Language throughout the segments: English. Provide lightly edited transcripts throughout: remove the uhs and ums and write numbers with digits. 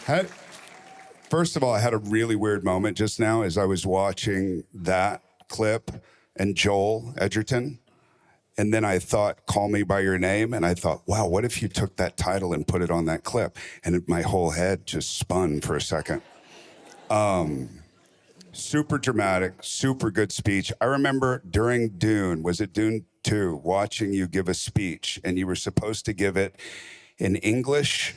Had, First of all, I had a really weird moment just now as I was watching that clip and Joel Edgerton. And then I thought, Call Me By Your Name. And I thought, wow, what if you took that title and put it on that clip? And my whole head just spun for a second. Super dramatic, super good speech. I remember during Dune, was it Dune 2, watching you give a speech, and you were supposed to give it in English,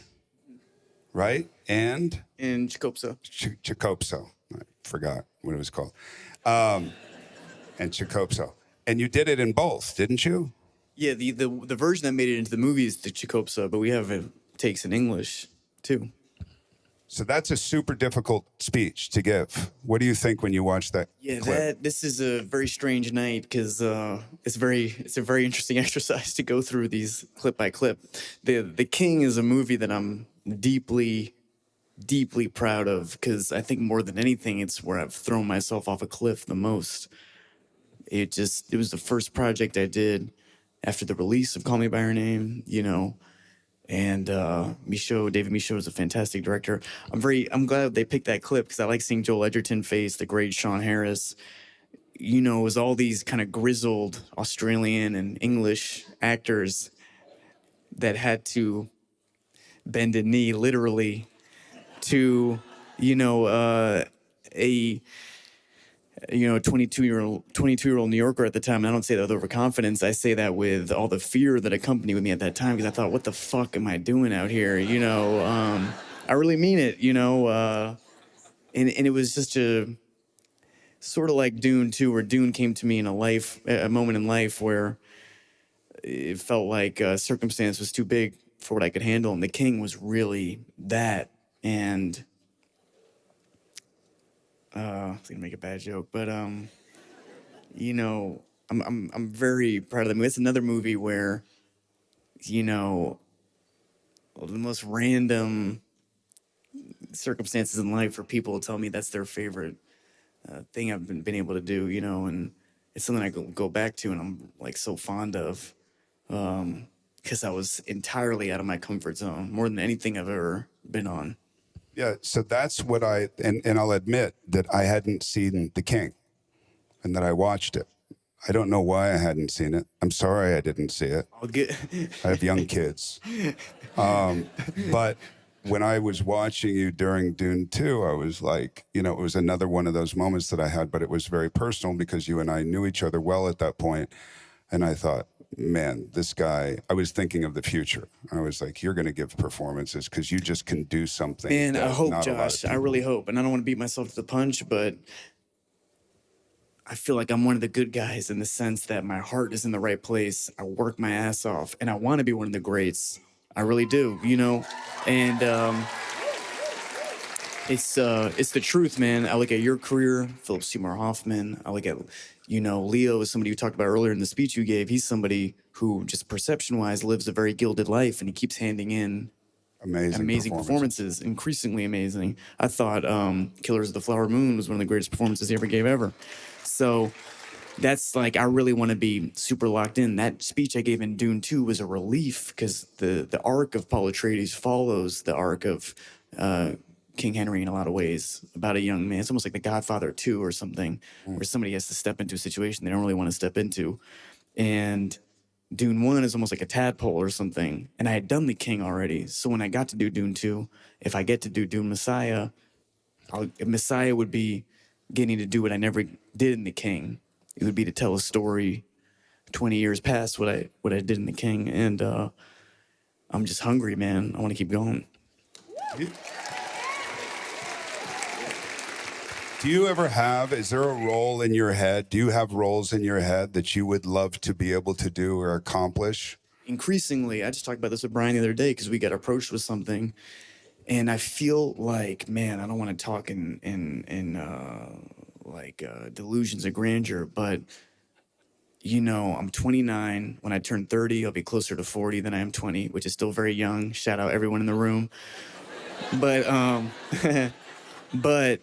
right? And? In Chicopso. Chicopso. I forgot what it was called. And Chicopso. And you did it in both, didn't you? Yeah, the version that made it into the movie is the Chicopso, but we have takes in English too. So that's a super difficult speech to give. What do you think when you watch that clip? This is a very strange night because it's a very interesting exercise to go through these clip by clip. The King is a movie that I'm deeply proud of because I think more than anything, it's where I've thrown myself off a cliff the most. It was the first project I did after the release of Call Me By Your Name, you know. And David Michaud is a fantastic director. I'm glad they picked that clip because I like seeing Joel Edgerton face the great Sean Harris. You know, it was all these kind of grizzled Australian and English actors that had to bend a knee literally to, a 22-year-old New Yorker at the time. And I don't say that with overconfidence. I say that with all the fear that accompanied with me at that time because I thought, what the fuck am I doing out here? I really mean it, and it was just a sort of like Dune 2, where Dune came to me in a moment in life where it felt like circumstance was too big for what I could handle. And The King was really that. And I was gonna make a bad joke, but I'm very proud of the movie. It's another movie where, the most random circumstances in life for people tell me that's their favorite thing I've been able to do, and it's something I go back to and I'm like so fond of, because I was entirely out of my comfort zone more than anything I've ever been on. Yeah, so that's what and I'll admit that I hadn't seen The King and that I watched it. I don't know why I hadn't seen it. I'm sorry I didn't see it. I have young kids. But when I was watching you during Dune 2, I was like, it was another one of those moments that I had, but it was very personal because you and I knew each other well at that point. And I thought, man, this guy, I was thinking of the future. I was like, you're going to give performances because you just can do something. Man, I hope, Josh. I really hope. And I don't want to beat myself to the punch, but I feel like I'm one of the good guys in the sense that my heart is in the right place. I work my ass off, and I want to be one of the greats. I really do, And it's the truth, man. I look at your career, Philip Seymour Hoffman. I look at, Leo is somebody you talked about earlier in the speech you gave. He's somebody who just perception-wise lives a very gilded life, and he keeps handing in amazing performances, increasingly amazing. I thought Killers of the Flower Moon was one of the greatest performances he ever gave ever. So that's like, I really want to be super locked in. That speech I gave in Dune 2 was a relief because the arc of Paul Atreides follows the arc of King Henry in a lot of ways, about a young man. It's almost like The Godfather 2 or something, where somebody has to step into a situation they don't really want to step into. And Dune 1 is almost like a tadpole or something. And I had done The King already. So when I got to do Dune 2, if I get to do Dune Messiah, Messiah would be getting to do what I never did in The King. It would be to tell a story 20 years past what I did in The King. And I'm just hungry, man. I want to keep going. Do you ever is there a role in your head? Do you have roles in your head that you would love to be able to do or accomplish? Increasingly, I just talked about this with Brian the other day because we got approached with something. And I feel like, man, I don't want to talk in delusions of grandeur, but, I'm 29. When I turn 30, I'll be closer to 40 than I am 20, which is still very young. Shout out everyone in the room. But, but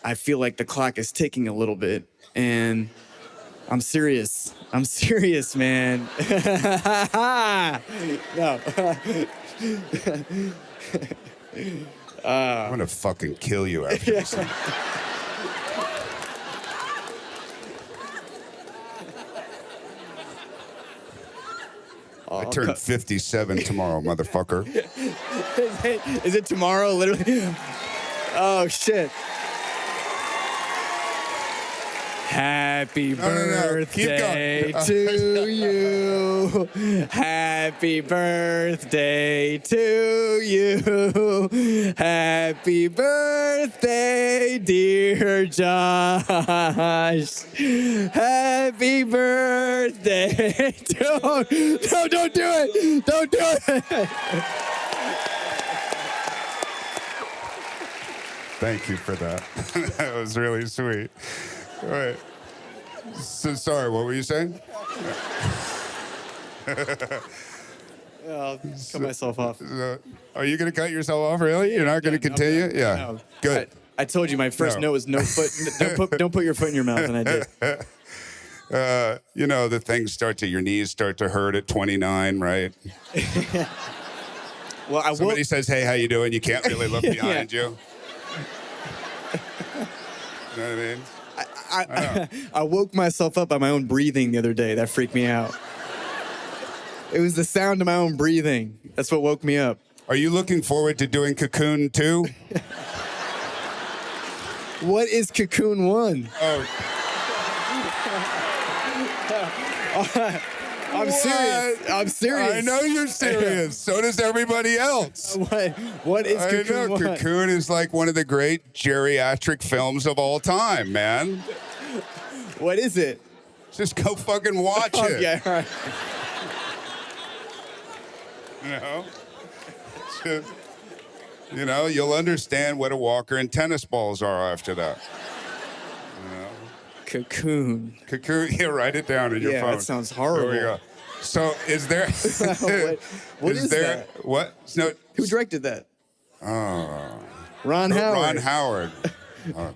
I feel like the clock is ticking a little bit, and I'm serious. I'm serious, man. No. I'm gonna fucking kill you after this. I turn 57 tomorrow, motherfucker. Is it tomorrow, literally? Oh, shit. Happy birthday to you. Happy birthday to you. Happy birthday, dear Josh. Happy birthday. Don't do it. Don't do it. Thank you for that. That was really sweet. All right. So sorry, what were you saying? I'll cut myself off. Are you going to cut yourself off, really? You're not going to continue? Yeah. No. Good. I told you my first note was no foot. Don't put your foot in your mouth, and I did. You know, your knees start to hurt at 29, right? Well, Somebody says, hey, how you doing? You can't really look behind you. You know what I mean? I woke myself up by my own breathing the other day. That freaked me out. It was the sound of my own breathing. That's what woke me up. Are you looking forward to doing Cocoon 2? What is Cocoon 1? Oh. I'm serious. I'm serious. I know you're serious. So does everybody else. What is Cocoon I know. 1? Cocoon is like one of the great geriatric films of all time, man. What is it? Just go fucking watch it. Okay, all right. You know, you'll understand what a walker and tennis balls are after that. Cocoon. Cocoon, yeah, write it down in your phone. Yeah, that sounds horrible. There we go. So, is there? What is there? that? What? No. Who directed that? Oh. Ron Howard. Ron Howard. Oh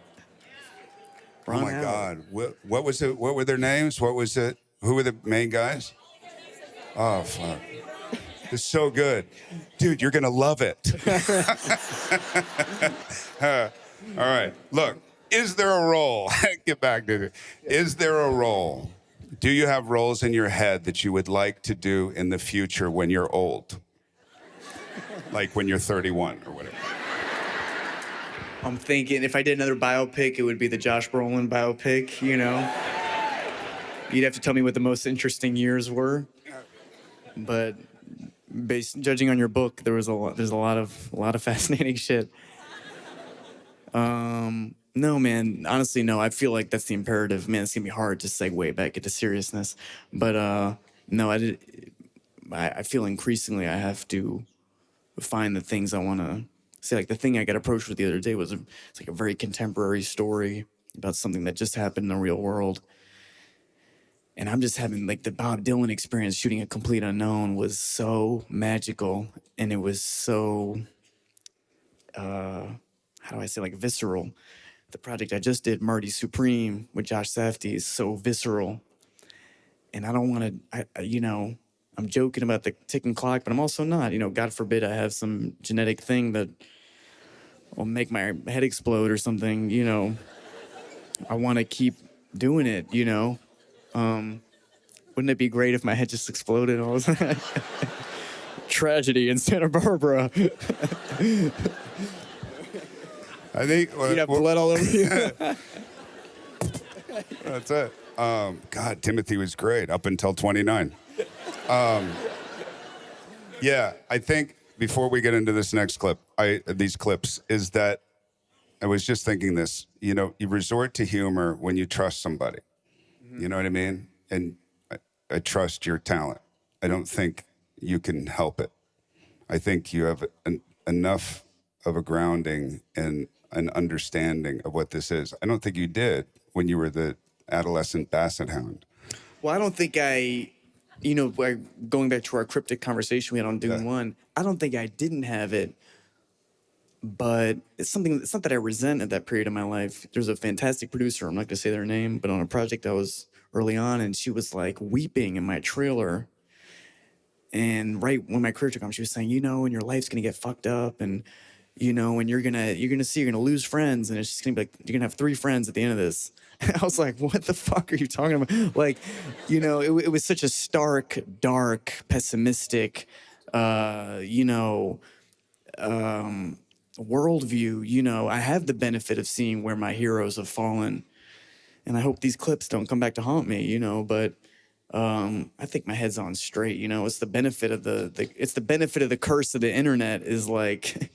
Ron my Howard. God! What was it? What were their names? What was it? Who were the main guys? Oh fuck! It's so good, dude. You're gonna love it. All right. Look, is there a role? Get back to it. Is there a role? Do you have roles in your head that you would like to do in the future when you're old? Like when you're 31 or whatever. I'm thinking if I did another biopic, it would be the Josh Brolin biopic, you know? You'd have to tell me what the most interesting years were. But judging on your book, there's a lot of fascinating shit. No, man. Honestly, no. I feel like that's the imperative. Man, it's gonna be hard to segue back into seriousnlike But no, I feel increasingly I have to find the things I want to say. Like the thing I got approached with the other day it's like a very contemporary story about something that just happened in the real world. And I'm just having like the Bob Dylan experience shooting A Complete Unknown was so magical, and it was so how do I say, like, visceral. The project I just did, Marty Supreme, with Josh Safdie, is so visceral. And I don't want to, I'm joking about the ticking clock, but I'm also not. You know, God forbid I have some genetic thing that will make my head explode or something, you know. I want to keep doing it, you know. Wouldn't it be great if my head just exploded all the time? Tragedy in Santa Barbara. I think you'd have blood all over you. That's it. God, Timothy was great up until 29. Yeah, I think before we get into this next clip, these clips, is that I was just thinking this. You know, you resort to humor when you trust somebody. Mm-hmm. You know what I mean? And I trust your talent. I don't think you can help it. I think you have enough of a grounding and an understanding of what this is. I don't think you did when you were the adolescent basset hound. Well, I don't think going back to our cryptic conversation we had on Dune 1, I don't think I didn't have it, but it's not that I resent at that period of my life. There's a fantastic producer, I'm not gonna say their name, but on a project I was early on, and she was like weeping in my trailer. And right when my career took off, she was saying, you know, and your life's gonna get fucked up, and you know, and you're gonna lose friends, and it's just gonna be like you're gonna have 3 friends at the end of this. I was like, what the fuck are you talking about? Like, you know, it was such a stark, dark, pessimistic, you know, worldview. You know, I have the benefit of seeing where my heroes have fallen, and I hope these clips don't come back to haunt me, you know, but I think my head's on straight. You know, it's the benefit of it's the benefit of the curse of the internet is like,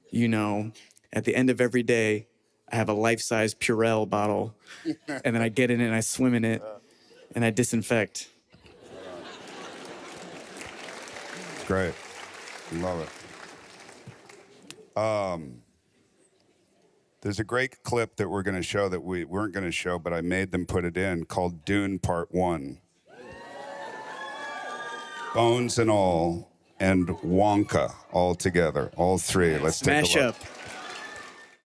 you know, at the end of every day, I have a life-size Purell bottle, and then I get in it and I swim in it, and I disinfect. Great. Love it. There's a great clip that we're going to show that we weren't going to show, but I made them put it in, called Dune Part 1. Bones and all, and Wonka all together, all 3. Let's take a look. Smash up.